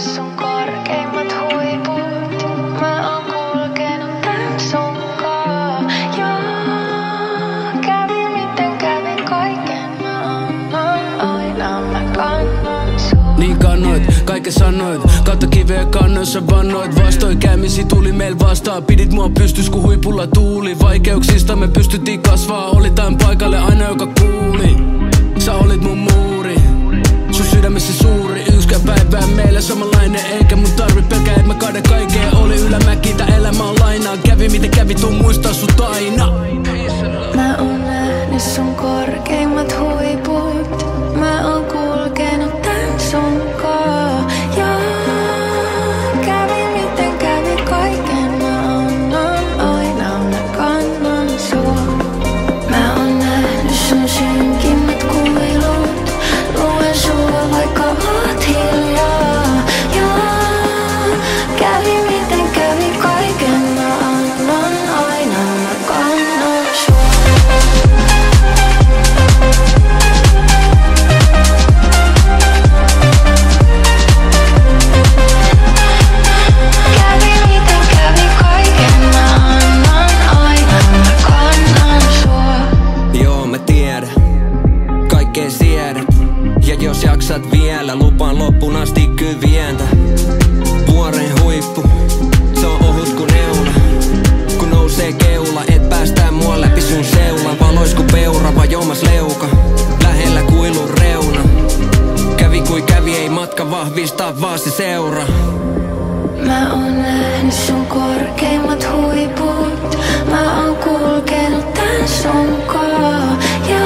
nähnyt sun korkeimmat huiput. Mä oon kulkenut tän sunkaan. Ja kävi miten kävi kaiken. Mä annan aina, mä kannan sua. Niin kannoit, kaiken sanoit. Kautta kiveä kannoissa vannoit. Vastoinkäymisi tuli meil vastaan. Pidit mua pystys kun huipulla tuuli. Vaikeuksista me pystyttiin kasvaa. Oli tämän paikalle aina joka kuuli. Sä olit mun muuri. Sun sydämessä suuri. Yksikään päivää meillä samanlainen. Eikä mun tarvi pelkää et mä kaada kaikkea. Oli ylämäki tää elämä on lainaa. Kävi miten kävi tuun muistaa sut aina. Mä oon nähnyt sun korkeimmat huiput. Mä oon kulkenut tän sunkaan. Ja kävi miten kävi kaiken. Mä annan aina, mä kannan sua. Mä oon nähnyt sun synkimmät kuilut. Luen sua vaikka oot hiljaa. Ja kävi miten kävi kaiken. Mä annan aina, mä kannan sua. Kävi miten kävi kaiken. Mä annan aina, mä kannan sua. Joo mä tiedän, kaikkea siedät. Ja jos jaksat vielä, lupaan loppuun asti kyllä vientä. Vuoren huippu, se on ohut ku neula. Kun nousee keula, et päästää mua läpi sun seula. Valois ku peurava, jomas leuka, lähellä kuilun reuna. Kävi kui kävi, ei matka vahvistaa, vaan se seura. Mä oon nähnyt sun korkeimmat huiput. Mä oon kulkenut tän sunkaan. Ja